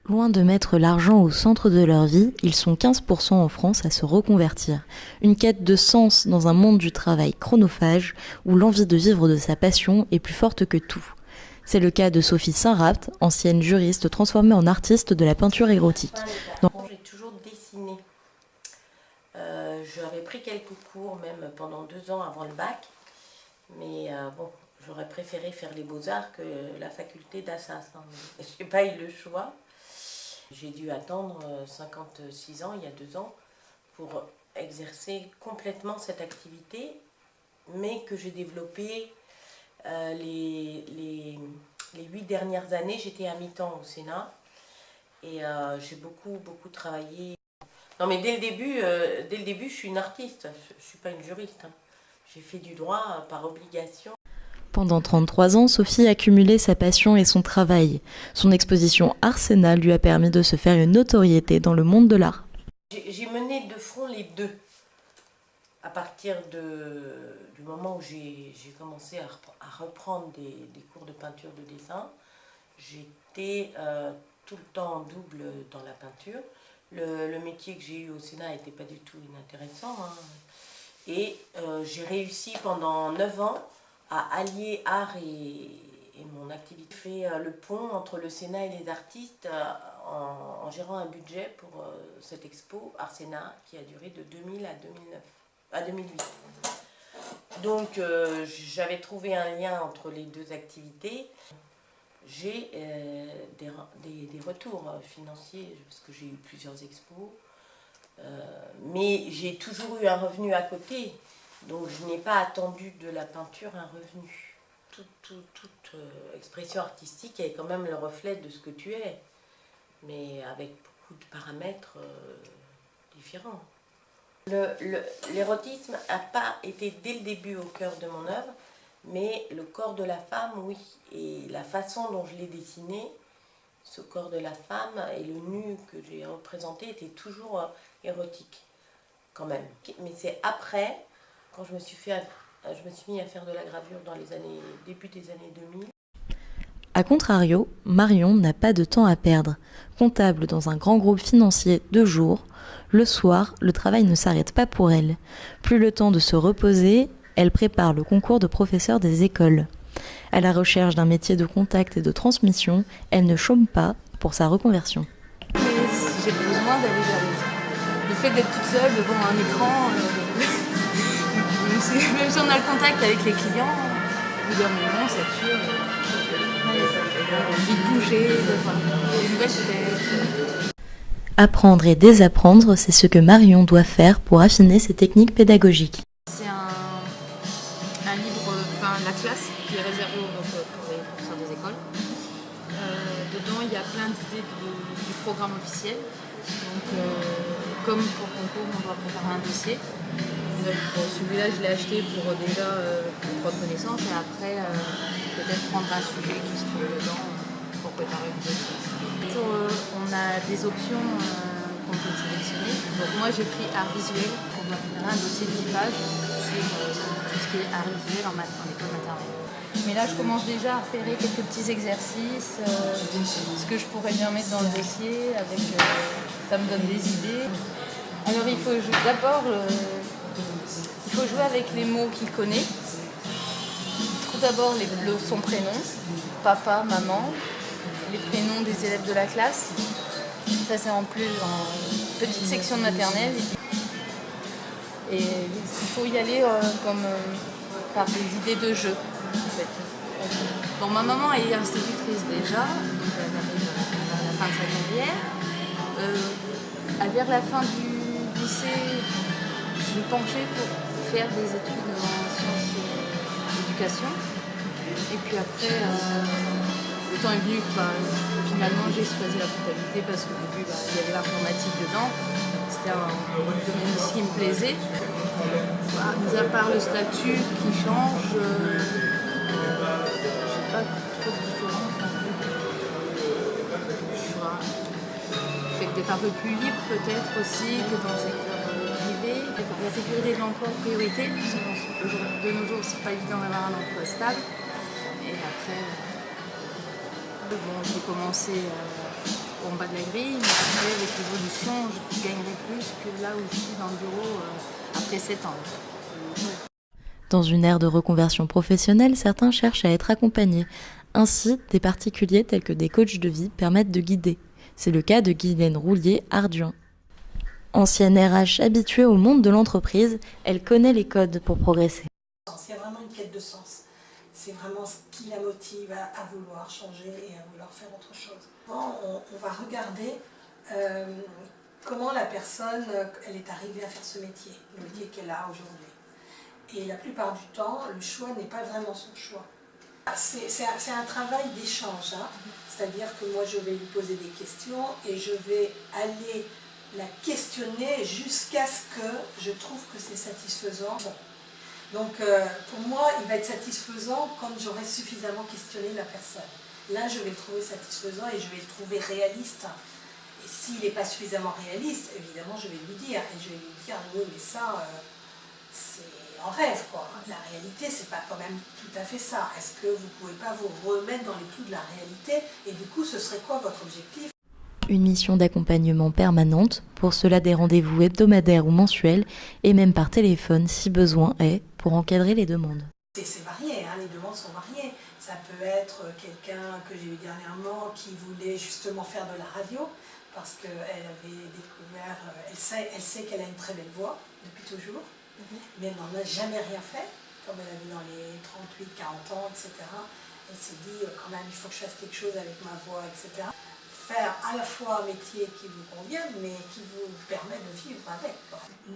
Loin de mettre l'argent au centre de leur vie, ils sont 15% en France à se reconvertir. Une quête de sens dans un monde du travail chronophage où l'envie de vivre de sa passion est plus forte que tout. C'est le cas de Sophie Saint-Rapt, ancienne juriste transformée en artiste de la peinture érotique. J'ai toujours dessiné. J'avais pris quelques cours, même pendant 2 ans avant le bac. Mais bon, j'aurais préféré faire les beaux-arts que la faculté d'Assas. Je n'ai pas eu le choix. J'ai dû attendre 56 ans, il y a 2 ans, pour exercer complètement cette activité, mais que j'ai développée les 8 dernières années. J'étais à mi-temps au Sénat et j'ai beaucoup travaillé. Non mais dès le début, je suis une artiste, je ne suis pas une juriste. J'ai fait du droit par obligation. Pendant 33 ans, Sophie a cumulé sa passion et son travail. Son exposition Arsenal lui a permis de se faire une notoriété dans le monde de l'art. J'ai mené de front les deux. À partir du moment où j'ai commencé à reprendre des cours de peinture de dessin, j'étais tout le temps en double dans la peinture. Le métier que j'ai eu au Sénat n'était pas du tout inintéressant. Et j'ai réussi pendant 9 ans à allier art et mon activité. J'ai fait le pont entre le Sénat et les artistes en gérant un budget pour cette expo Arsenal qui a duré de 2000 à 2008. Donc j'avais trouvé un lien entre les deux activités. J'ai des retours financiers parce que j'ai eu plusieurs expos. Mais j'ai toujours eu un revenu à côté, donc je n'ai pas attendu de la peinture un revenu. Toute expression artistique est quand même le reflet de ce que tu es, mais avec beaucoup de paramètres différents. L'érotisme n'a pas été dès le début au cœur de mon œuvre, mais le corps de la femme, oui, et la façon dont je l'ai dessiné, ce corps de la femme et le nu que j'ai représenté était toujours érotique, quand même. Mais c'est après, quand je me suis mis à faire de la gravure dans début des années 2000. A contrario, Marion n'a pas de temps à perdre. Comptable dans un grand groupe financier de jour, le soir, le travail ne s'arrête pas pour elle. Plus le temps de se reposer, elle prépare le concours de professeur des écoles. À la recherche d'un métier de contact et de transmission, elle ne chôme pas pour sa reconversion. J'ai besoin d'aller vers le fait d'être toute seule devant un écran, même si on a le contact avec les clients, au bout d'un moment ça tue. Envie de bouger, de voir des nouvelles têtes. Apprendre et désapprendre, c'est ce que Marion doit faire pour affiner ses techniques pédagogiques. C'est un livre, la classe, qui est réservé pour les professeurs des écoles. Dedans, il y a plein d'idées du programme officiel. Donc, comme pour concours, on doit préparer un dossier. Celui-là, je l'ai acheté pour déjà prendre connaissance et après, peut-être prendre un sujet qui se trouve dedans pour préparer une dossier. On a des options qu'on peut sélectionner. Donc, moi, j'ai pris art visuel. On va préparer un dossier de 10 pages sur tout ce qui est art visuel en école maternelle. Mais là, je commence déjà à repérer quelques petits exercices, ce que je pourrais bien mettre dans le dossier, ça me donne des idées. Alors, il faut d'abord jouer avec les mots qu'il connaît. Il trouve d'abord son prénom, papa, maman, les prénoms des élèves de la classe. Ça, c'est en petite section de maternelle. Et il faut y aller par des idées de jeu. En fait. Bon, ma maman est institutrice déjà, donc elle arrive à la fin de sa carrière. Vers la fin du lycée, je me penchais pour faire des études en sciences et éducation. Et puis après, le temps est venu que finalement j'ai choisi la comptabilité parce qu'au début il y avait l'informatique dedans. C'était un domaine qui me plaisait. Mis à part le statut qui change, j'ai pas trop de différence en fait. Le fait d'être un peu plus libre peut-être aussi que dans le secteur privé. La sécurité de l'emploi en priorité, parce que de nos jours c'est pas évident d'avoir un emploi stable. Et après, j'ai commencé en bas de la grille, mais après, avec l'évolution, je gagnerai plus que là où je suis dans le bureau après 7 ans. Dans une ère de reconversion professionnelle, certains cherchent à être accompagnés. Ainsi, des particuliers tels que des coachs de vie permettent de guider. C'est le cas de Guylaine Roulier-Arduin. Ancienne RH habituée au monde de l'entreprise, elle connaît les codes pour progresser. Il y a vraiment une quête de sens. C'est vraiment ce qui la motive à vouloir changer et à vouloir faire autre chose. On va regarder comment la personne elle est arrivée à faire ce métier, le métier qu'elle a aujourd'hui. Et la plupart du temps, le choix n'est pas vraiment son choix. C'est un travail d'échange, hein. C'est-à-dire que moi je vais lui poser des questions et je vais aller la questionner jusqu'à ce que je trouve que c'est satisfaisant. Donc pour moi, il va être satisfaisant quand j'aurai suffisamment questionné la personne. Là, je vais le trouver satisfaisant et je vais le trouver réaliste. Et s'il n'est pas suffisamment réaliste, évidemment, je vais lui dire. Et je vais lui dire, oui, mais ça, c'est en rêve, quoi. La réalité, c'est pas quand même tout à fait ça. Est-ce que vous ne pouvez pas vous remettre dans les clous de la réalité? Et du coup, ce serait quoi votre objectif? Une mission d'accompagnement permanente, pour cela des rendez-vous hebdomadaires ou mensuels, et même par téléphone si besoin est, pour encadrer les demandes. C'est varié, hein, les demandes sont variées. Ça peut être quelqu'un que j'ai eu dernièrement qui voulait justement faire de la radio, parce qu'elle avait découvert, elle sait qu'elle a une très belle voix depuis toujours, mais elle n'en a jamais rien fait, comme elle avait dans les 38, 40 ans, etc. Elle s'est dit, quand même, il faut que je fasse quelque chose avec ma voix, etc. Faire à la fois un métier qui vous convienne, mais qui vous permet de vivre avec.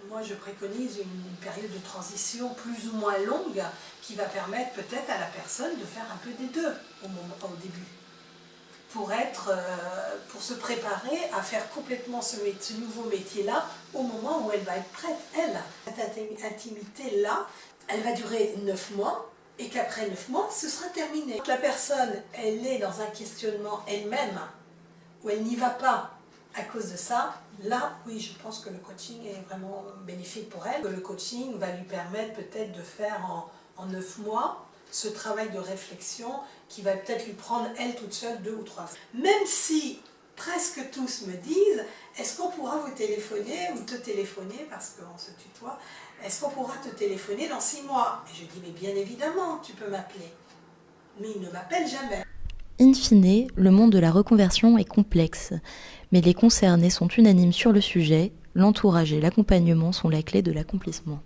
Moi, je préconise une période de transition plus ou moins longue qui va permettre peut-être à la personne de faire un peu des deux au début. Pour se préparer à faire complètement ce nouveau métier-là au moment où elle va être prête, elle. Cette intimité-là, elle va durer 9 mois et qu'après 9 mois, ce sera terminé. Quand la personne, elle est dans un questionnement elle-même, où elle n'y va pas à cause de ça, là, oui, je pense que le coaching est vraiment bénéfique pour elle. Le coaching va lui permettre peut-être de faire en 9 mois ce travail de réflexion qui va peut-être lui prendre, elle toute seule, 2 ou 3 ans. Même si presque tous me disent, est-ce qu'on pourra vous téléphoner ou te téléphoner, parce qu'on se tutoie, est-ce qu'on pourra te téléphoner dans 6 mois? Et je dis, mais bien évidemment, tu peux m'appeler. Mais ils ne m'appellent jamais. In fine, le monde de la reconversion est complexe, mais les concernés sont unanimes sur le sujet, l'entourage et l'accompagnement sont la clé de l'accomplissement.